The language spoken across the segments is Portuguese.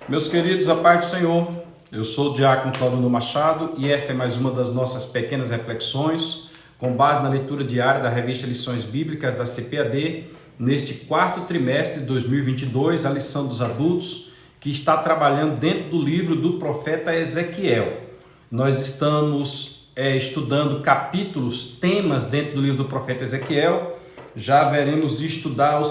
Meus queridos, a paz do Senhor, eu sou o diácono Claudio Machado e esta é mais uma das nossas pequenas reflexões com base na leitura diária da revista Lições Bíblicas da CPAD neste quarto trimestre de 2022, a lição dos adultos, que está trabalhando dentro do livro do profeta Ezequiel. Nós estamos estudando capítulos, temas dentro do livro do profeta Ezequiel. Já veremos de estudar o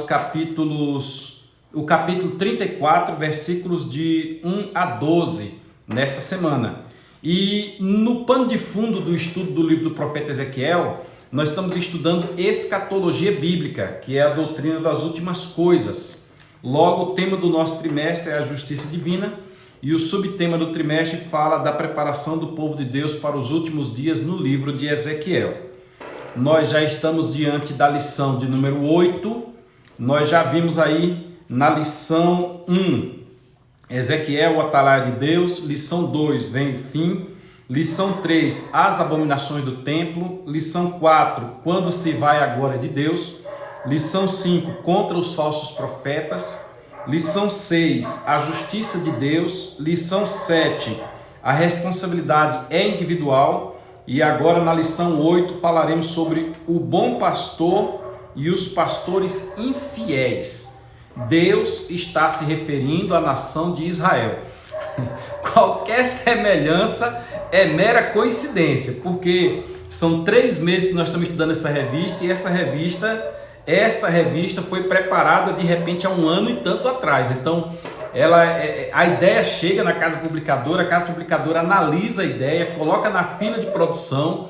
capítulo 34, versículos de 1 a 12, nesta semana. E no pano de fundo do estudo do livro do profeta Ezequiel, nós estamos estudando escatologia bíblica, que é a doutrina das últimas coisas. Logo, o tema do nosso trimestre é a justiça divina, e o subtema do trimestre fala da preparação do povo de Deus para os últimos dias no livro de Ezequiel. Nós já estamos diante da lição de número 8, nós já vimos aí na lição 1, Ezequiel, o atalaia de Deus. Lição 2, vem o fim. Lição 3, as abominações do templo. Lição 4, quando se vai a glória de Deus. Lição 5, contra os falsos profetas. Lição 6, a justiça de Deus. Lição 7, a responsabilidade é individual. E agora na lição 8 falaremos sobre o bom pastor e os pastores infiéis. Deus está se referindo à nação de Israel. Qualquer semelhança é mera coincidência, porque são 3 meses que nós estamos estudando essa revista e esta revista foi preparada de repente há 1 ano e tanto atrás. Então, a ideia chega na casa publicadora, a casa publicadora analisa a ideia, coloca na fila de produção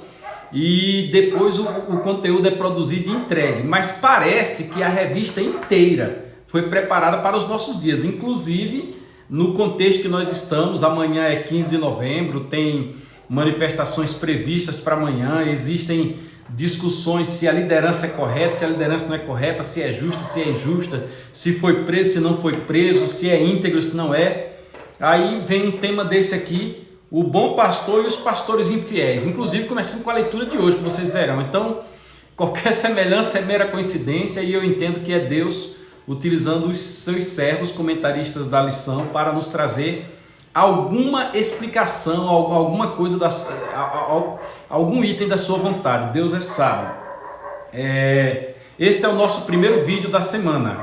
e depois o conteúdo é produzido e entregue. Mas parece que a revista inteira foi preparada para os nossos dias, inclusive no contexto que nós estamos. Amanhã é 15 de novembro, tem manifestações previstas para amanhã, existem discussões se a liderança é correta, se a liderança não é correta, se é justa, se é injusta, se foi preso, se não foi preso, se é íntegro, se não é. Aí vem um tema desse aqui, o bom pastor e os pastores infiéis, inclusive começando com a leitura de hoje, que vocês verão. Então, qualquer semelhança é mera coincidência e eu entendo que é Deus utilizando os seus servos comentaristas da lição para nos trazer alguma explicação, alguma coisa, algum item da sua vontade. Deus é sábio. Este é o nosso primeiro vídeo da semana.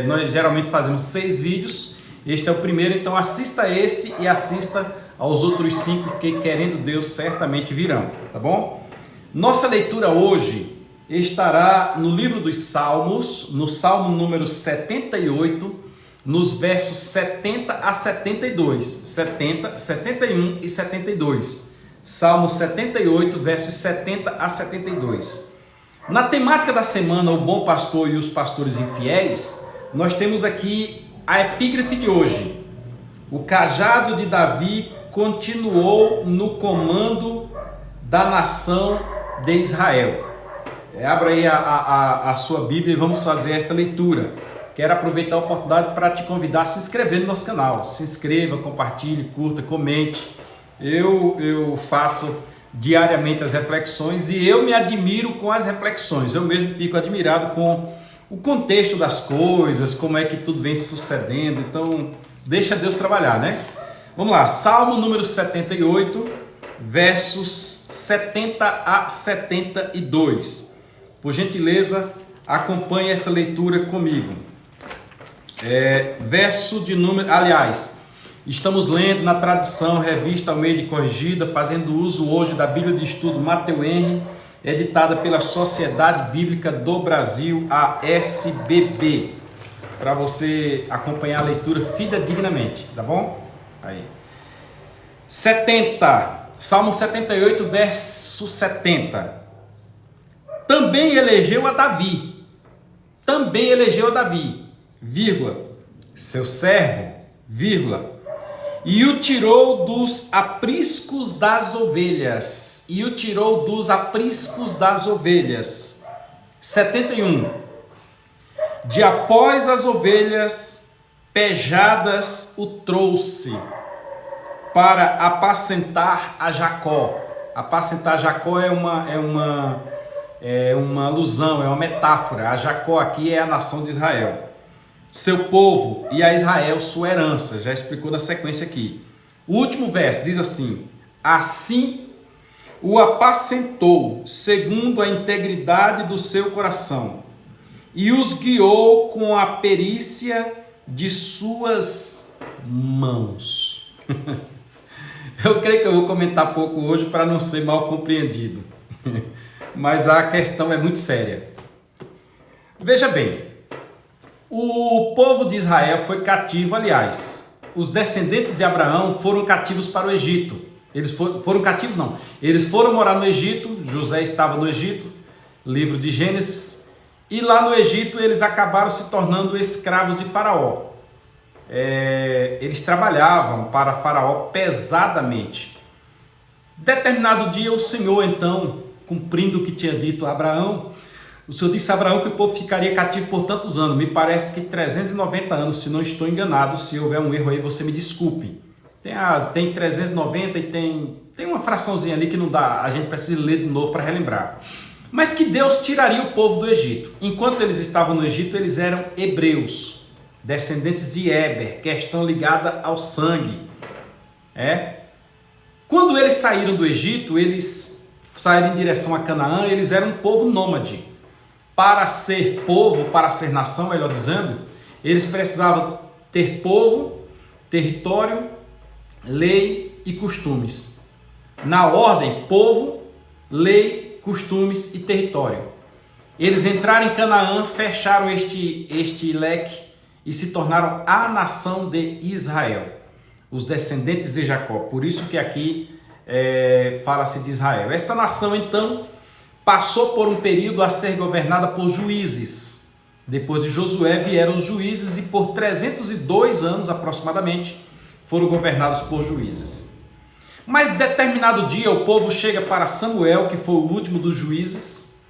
Nós geralmente fazemos 6 vídeos, este é o primeiro, então assista este e assista aos outros 5 que, querendo Deus, certamente virão, tá bom? Nossa leitura hoje estará no livro dos Salmos, no Salmo número 78, nos versos 70 a 72, 70, 71 e 72. Salmo 78, versos 70 a 72. Na temática da semana, o bom pastor e os pastores infiéis, nós temos aqui a epígrafe de hoje. O cajado de Davi continuou no comando da nação de Israel. Abra aí a sua Bíblia e vamos fazer esta leitura. Quero aproveitar a oportunidade para te convidar a se inscrever no nosso canal. Se inscreva, compartilhe, curta, comente. Eu faço diariamente as reflexões e eu me admiro com as reflexões. Eu mesmo fico admirado com o contexto das coisas, como é que tudo vem se sucedendo. Então, deixa Deus trabalhar, né? Vamos lá, Salmo número 78, versos 70 a 72. Por gentileza, acompanhe essa leitura comigo. Verso de número... Aliás, estamos lendo na tradução Revista Almeida e Corrigida, fazendo uso hoje da Bíblia de Estudo Mateu Henry, editada pela Sociedade Bíblica do Brasil, a SBB, para você acompanhar a leitura fidedignamente, tá bom? Aí. 70, Salmo 78, verso 70. Também elegeu a Davi, vírgula, seu servo, vírgula, e o tirou dos apriscos das ovelhas, 71. De após as ovelhas pejadas o trouxe para apacentar a Jacó. Apacentar Jacó é uma alusão, é uma metáfora. A Jacó aqui é a nação de Israel. seu povo, e a Israel sua herança. Já explicou na sequência aqui. O último verso diz assim: assim o apacentou segundo a integridade do seu coração e os guiou com a perícia de suas mãos. Eu creio que eu vou comentar pouco hoje para não ser mal compreendido, mas a questão é muito séria. Veja bem, o povo de Israel foi cativo, aliás, os descendentes de Abraão foram cativos para o Egito. Eles foram cativos, não. Eles foram morar no Egito, José estava no Egito, livro de Gênesis, e lá no Egito eles acabaram se tornando escravos de Faraó. Eles trabalhavam para Faraó pesadamente. Determinado dia o Senhor, então, cumprindo o que tinha dito a Abraão, o Senhor disse a Abraão que o povo ficaria cativo por tantos anos, me parece que 390 anos, se não estou enganado. Se houver um erro aí, você me desculpe. Tem 390 e tem uma fraçãozinha ali que não dá, a gente precisa ler de novo para relembrar. Mas que Deus tiraria o povo do Egito. Enquanto eles estavam no Egito, eles eram hebreus, descendentes de Éber, questão ligada ao sangue. Quando eles saíram do Egito, eles saíram em direção a Canaã, eles eram um povo nômade. Para ser povo, para ser nação, melhor dizendo, eles precisavam ter povo, território, lei e costumes. Na ordem, povo, lei, costumes e território. Eles entraram em Canaã, fecharam este leque e se tornaram a nação de Israel, os descendentes de Jacó. Por isso que aqui fala-se de Israel. Esta nação, então, passou por um período a ser governada por juízes. Depois de Josué vieram os juízes e por 302 anos aproximadamente foram governados por juízes. Mas determinado dia o povo chega para Samuel, que foi o último dos juízes,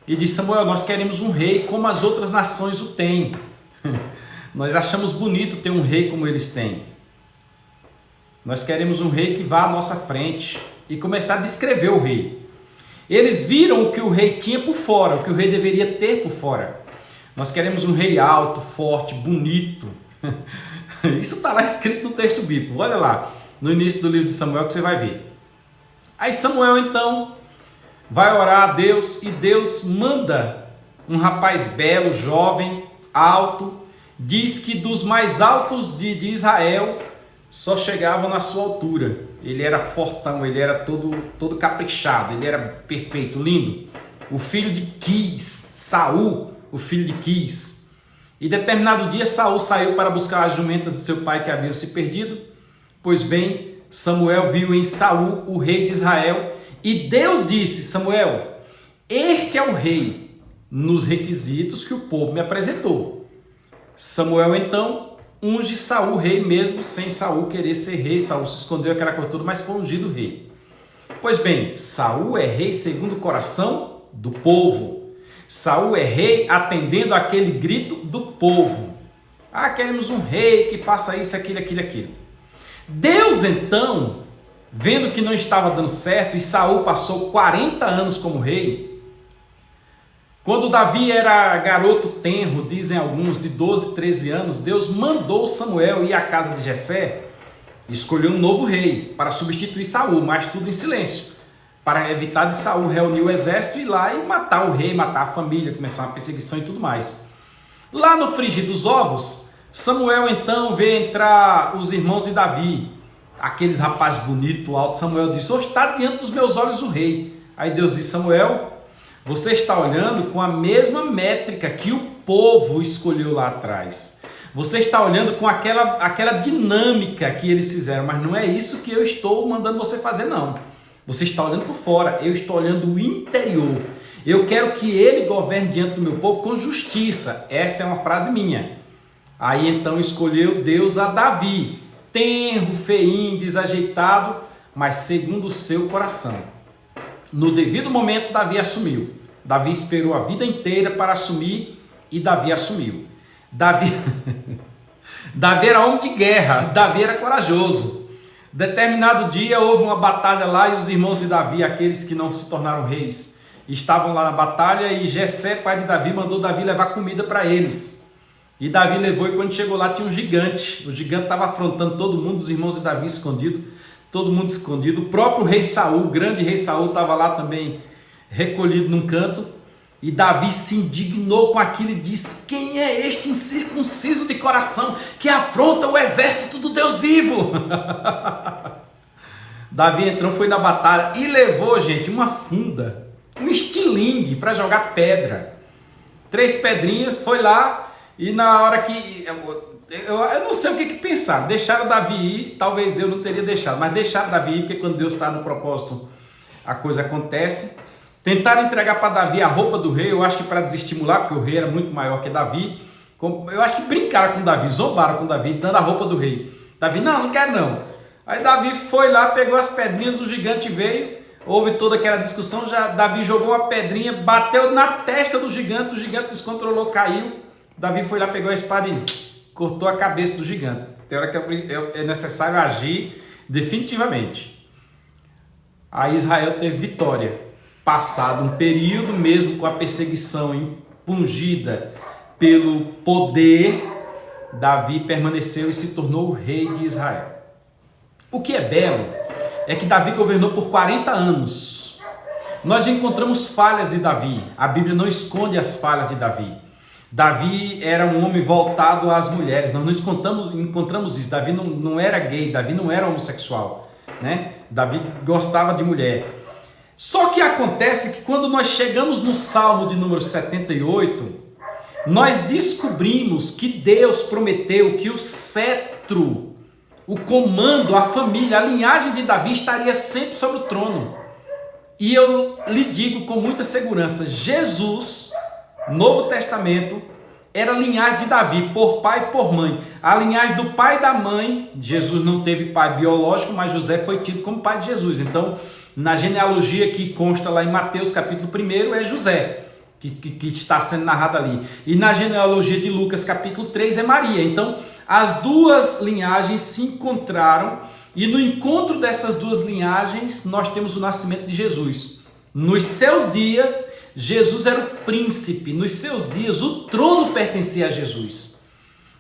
e diz: Samuel, nós queremos um rei como as outras nações o têm. Nós achamos bonito ter um rei como eles têm. Nós queremos um rei que vá à nossa frente e começar a descrever o rei. Eles viram o que o rei tinha por fora, o que o rei deveria ter por fora. Nós queremos um rei alto, forte, bonito. Isso está lá escrito no texto bíblico. Olha lá, no início do livro de Samuel que você vai ver. Aí Samuel então vai orar a Deus e Deus manda um rapaz belo, jovem, alto. Diz que dos mais altos de Israel só chegavam na sua altura. Ele era fortão, ele era todo caprichado, ele era perfeito, lindo. O filho de Quis, Saul, o filho de Quis. E determinado dia Saul saiu para buscar as jumentas de seu pai que haviam se perdido. Pois bem, Samuel viu em Saul o rei de Israel e Deus disse: Samuel, este é o rei, nos requisitos que o povo me apresentou. Samuel então unge Saul rei, mesmo sem Saul querer ser rei. Saul se escondeu aquela coisa toda, mas foi ungido rei. Pois bem, Saul é rei segundo o coração do povo. Saul é rei atendendo aquele grito do povo. Queremos um rei que faça isso, aquilo. Deus então, vendo que não estava dando certo e Saul passou 40 anos como rei, quando Davi era garoto tenro, dizem alguns, de 12, 13 anos, Deus mandou Samuel ir à casa de Jessé e escolher um novo rei para substituir Saul, mas tudo em silêncio, para evitar de Saul reunir o exército e ir lá e matar o rei, matar a família, começar uma perseguição e tudo mais. Lá no frigir dos ovos, Samuel então vê entrar os irmãos de Davi, aqueles rapazes bonitos, altos. Samuel disse: hoje está diante dos meus olhos o rei. Aí Deus disse: Samuel, você está olhando com a mesma métrica que o povo escolheu lá atrás. Você está olhando com aquela dinâmica que eles fizeram, mas não é isso que eu estou mandando você fazer, não. Você está olhando por fora, eu estou olhando o interior. Eu quero que ele governe diante do meu povo com justiça. Esta é uma frase minha. Aí então escolheu Deus a Davi, tenro, feinho, desajeitado, mas segundo o seu coração. No devido momento, Davi assumiu. Davi esperou a vida inteira para assumir e Davi assumiu. Davi era homem de guerra, Davi era corajoso. Determinado dia houve uma batalha lá e os irmãos de Davi, aqueles que não se tornaram reis, estavam lá na batalha e Jessé, pai de Davi, mandou Davi levar comida para eles. E Davi levou, e quando chegou lá tinha um gigante. O gigante estava afrontando todo mundo, os irmãos de Davi escondidos, todo mundo escondido. O próprio rei Saul, o grande rei Saul, estava lá também recolhido num canto. E Davi se indignou com aquilo e disse: quem é este incircunciso de coração que afronta o exército do Deus vivo? Davi entrou, foi na batalha e levou, gente, uma funda, um estilingue para jogar pedra. 3 pedrinhas, foi lá e na hora que... Eu não sei o que pensar. Deixaram Davi ir, talvez eu não teria deixado, mas deixaram Davi ir, porque quando Deus está no propósito, a coisa acontece. Tentaram entregar para Davi a roupa do rei, eu acho que para desestimular, porque o rei era muito maior que Davi. Eu acho que brincaram com Davi, zombaram com Davi, dando a roupa do rei. Davi, não quero não. Aí Davi foi lá, pegou as pedrinhas, o gigante veio, houve toda aquela discussão, Davi jogou uma pedrinha, bateu na testa do gigante, o gigante descontrolou, caiu. Davi foi lá, pegou a espada e cortou a cabeça do gigante. Tem hora que é necessário agir definitivamente. Aí Israel teve vitória. Passado um período, mesmo com a perseguição impungida pelo poder, Davi permaneceu e se tornou o rei de Israel. O que é belo é que Davi governou por 40 anos. Nós encontramos falhas de Davi. A Bíblia não esconde as falhas de Davi. Davi era um homem voltado às mulheres. Nós não encontramos isso. Davi não era gay, Davi não era homossexual, né? Davi gostava de mulher. Só que acontece que quando nós chegamos no Salmo de número 78, nós descobrimos que Deus prometeu que o cetro, o comando, a família, a linhagem de Davi estaria sempre sobre o trono. E eu lhe digo com muita segurança, Jesus, Novo Testamento, era a linhagem de Davi, por pai e por mãe. A linhagem do pai e da mãe, Jesus não teve pai biológico, mas José foi tido como pai de Jesus. Então, na genealogia que consta lá em Mateus capítulo 1, é José, que está sendo narrado ali. E na genealogia de Lucas capítulo 3 é Maria. Então, as duas linhagens se encontraram e no encontro dessas duas linhagens nós temos o nascimento de Jesus. Nos seus dias, Jesus era o príncipe. Nos seus dias, o trono pertencia a Jesus.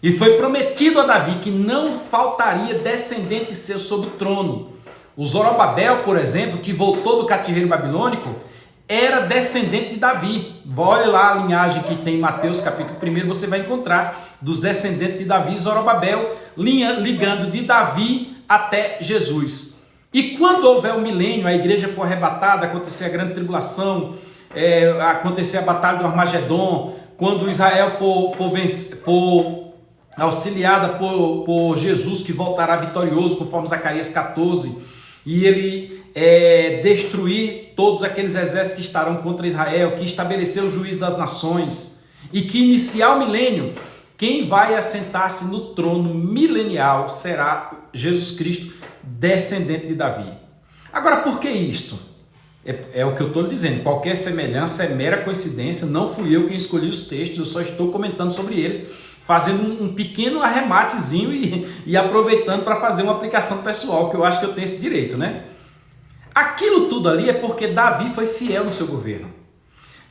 E foi prometido a Davi que não faltaria descendente seu sobre o trono. O Zorobabel, por exemplo, que voltou do cativeiro babilônico, era descendente de Davi. Olhe lá a linhagem que tem em Mateus capítulo 1, você vai encontrar dos descendentes de Davi, Zorobabel, ligando de Davi até Jesus. E quando houver o milênio, a igreja for arrebatada, acontecer a grande tribulação, acontecer a batalha do Armagedon, quando Israel for auxiliada por Jesus, que voltará vitorioso, conforme Zacarias 14, e ele destruir todos aqueles exércitos que estarão contra Israel, que estabeleceu o juízo das nações, e que iniciar o milênio, quem vai assentar-se no trono milenial será Jesus Cristo, descendente de Davi. Agora, por que isto? É o que eu estou lhe dizendo, qualquer semelhança é mera coincidência, não fui eu quem escolhi os textos, eu só estou comentando sobre eles, fazendo um pequeno arrematezinho e aproveitando para fazer uma aplicação pessoal, que eu acho que eu tenho esse direito, né? Aquilo tudo ali é porque Davi foi fiel no seu governo.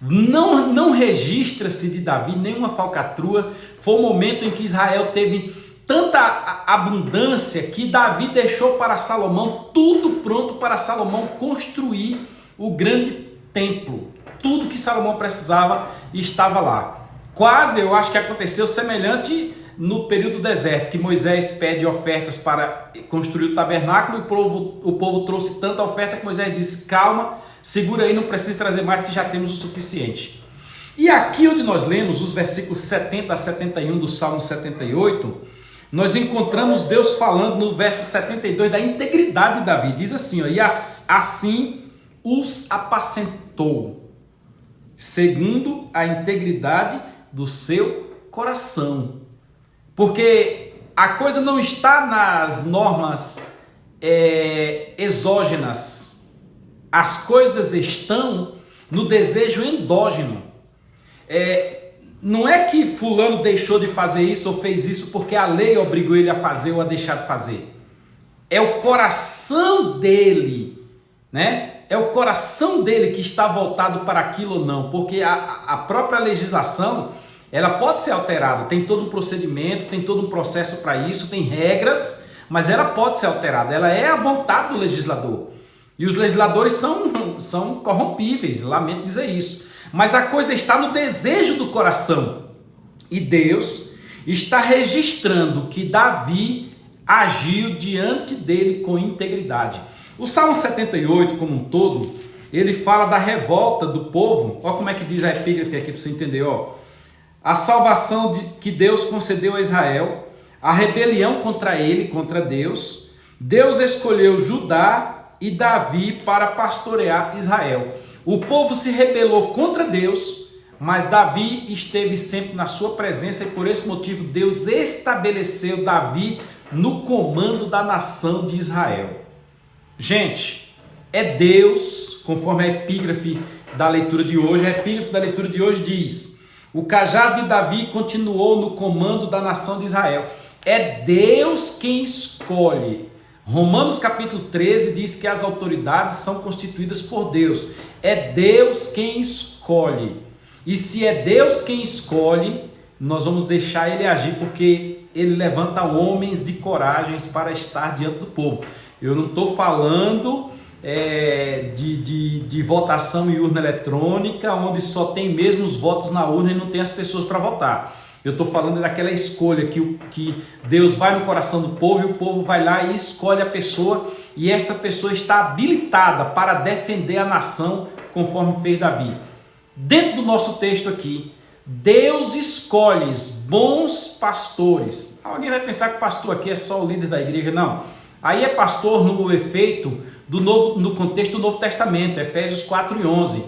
Não registra-se de Davi nenhuma falcatrua. Foi o momento em que Israel teve tanta abundância que Davi deixou para Salomão tudo pronto para Salomão construir o grande templo. Tudo que Salomão precisava estava lá. Quase, eu acho que aconteceu semelhante no período do deserto, que Moisés pede ofertas para construir o tabernáculo e o povo trouxe tanta oferta que Moisés disse: calma, segura aí, não precisa trazer mais, que já temos o suficiente. E aqui onde nós lemos os versículos 70 a 71 do Salmo 78, nós encontramos Deus falando no verso 72 da integridade de Davi. Diz assim, e assim os apacentou, segundo a integridade do seu coração. Porque a coisa não está nas normas exógenas, as coisas estão no desejo endógeno. Não é que fulano deixou de fazer isso ou fez isso porque a lei obrigou ele a fazer ou a deixar de fazer. É o coração dele, né? É o coração dele que está voltado para aquilo ou não, porque a própria legislação, ela pode ser alterada, tem todo um procedimento, tem todo um processo para isso, tem regras, mas ela pode ser alterada, ela é a vontade do legislador. E os legisladores são corrompíveis, lamento dizer isso. Mas a coisa está no desejo do coração. E Deus está registrando que Davi agiu diante dele com integridade. O Salmo 78, como um todo, ele fala da revolta do povo. Olha como é que diz a epígrafe aqui para você entender. Ó. A salvação que Deus concedeu a Israel, a rebelião contra ele, contra Deus. Deus escolheu Judá e Davi para pastorear Israel. O povo se rebelou contra Deus, mas Davi esteve sempre na sua presença e por esse motivo Deus estabeleceu Davi no comando da nação de Israel. Gente, é Deus, conforme a epígrafe da leitura de hoje, a epígrafe da leitura de hoje diz: o cajado de Davi continuou no comando da nação de Israel. É Deus quem escolhe. Romanos capítulo 13 diz que as autoridades são constituídas por Deus. É Deus quem escolhe. E se é Deus quem escolhe, nós vamos deixar ele agir, porque ele levanta homens de coragens para estar diante do povo. Eu não estou falando de votação em urna eletrônica, onde só tem mesmo os votos na urna e não tem as pessoas para votar. Eu estou falando daquela escolha que Deus vai no coração do povo e o povo vai lá e escolhe a pessoa, e esta pessoa está habilitada para defender a nação, conforme fez Davi. Dentro do nosso texto aqui, Deus escolhe bons pastores. Alguém vai pensar que o pastor aqui é só o líder da igreja. Não. Aí é pastor no efeito, no contexto do Novo Testamento, Efésios 4:11.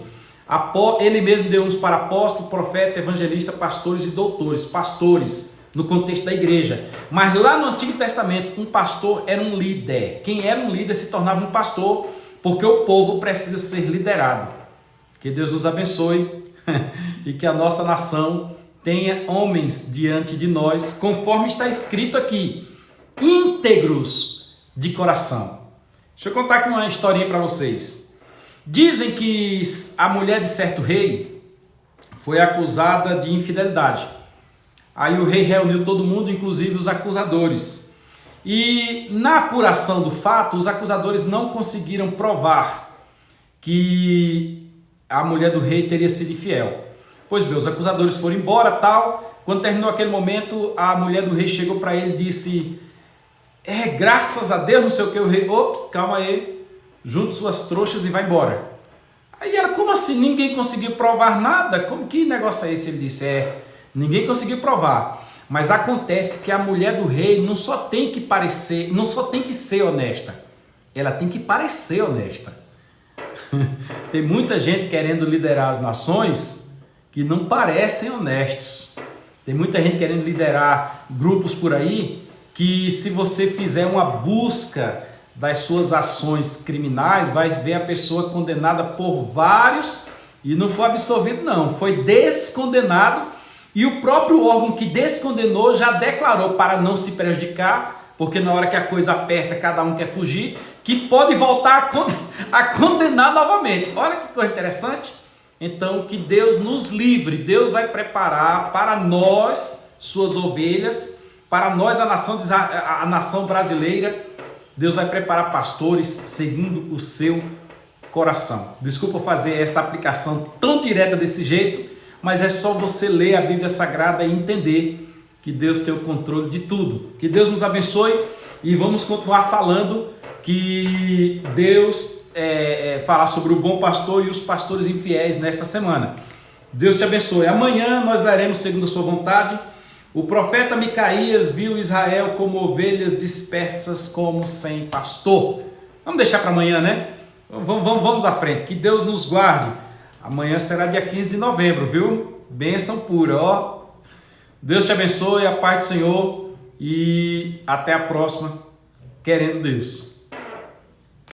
Ele mesmo deu uns para apóstolo, profeta, evangelista, pastores e doutores. Pastores no contexto da igreja. Mas lá no Antigo Testamento, um pastor era um líder. Quem era um líder se tornava um pastor, porque o povo precisa ser liderado. Que Deus nos abençoe e que a nossa nação tenha homens diante de nós, conforme está escrito aqui, íntegros de coração. Deixa eu contar aqui uma historinha para vocês. Dizem que a mulher de certo rei foi acusada de infidelidade. Aí o rei reuniu todo mundo, inclusive os acusadores. E na apuração do fato, os acusadores não conseguiram provar que a mulher do rei teria sido infiel. Pois bem, os acusadores foram embora, tal. Quando terminou aquele momento, a mulher do rei chegou para ele e disse: graças a Deus, não sei o que. O rei: calma aí, junte suas trouxas e vai embora. Aí ela: como assim? Ninguém conseguiu provar nada? Que negócio é esse? Ele disse: ninguém conseguiu provar. Mas acontece que a mulher do rei não só tem que parecer, não só tem que ser honesta, ela tem que parecer honesta. Tem muita gente querendo liderar as nações que não parecem honestos. Tem muita gente querendo liderar grupos por aí que, se você fizer uma busca das suas ações criminais, vai ver a pessoa condenada por vários e não foi absolvido não, foi descondenado, e o próprio órgão que descondenou já declarou, para não se prejudicar, porque na hora que a coisa aperta cada um quer fugir, que pode voltar a condenar novamente. Olha que coisa interessante. Então, que Deus nos livre. Deus vai preparar para nós, suas ovelhas, para nós, a nação brasileira. Deus vai preparar pastores segundo o seu coração. Desculpa fazer esta aplicação tão direta desse jeito, mas é só você ler a Bíblia Sagrada e entender que Deus tem o controle de tudo. Que Deus nos abençoe e vamos continuar falando que Deus falar sobre o bom pastor e os pastores infiéis nesta semana. Deus te abençoe. Amanhã nós leremos segundo a sua vontade. O profeta Micaías viu Israel como ovelhas dispersas, como sem pastor. Vamos deixar para amanhã, né? Vamos à frente. Que Deus nos guarde. Amanhã será dia 15 de novembro, viu? Bênção pura, ó. Deus te abençoe, a paz do Senhor e até a próxima, querendo Deus.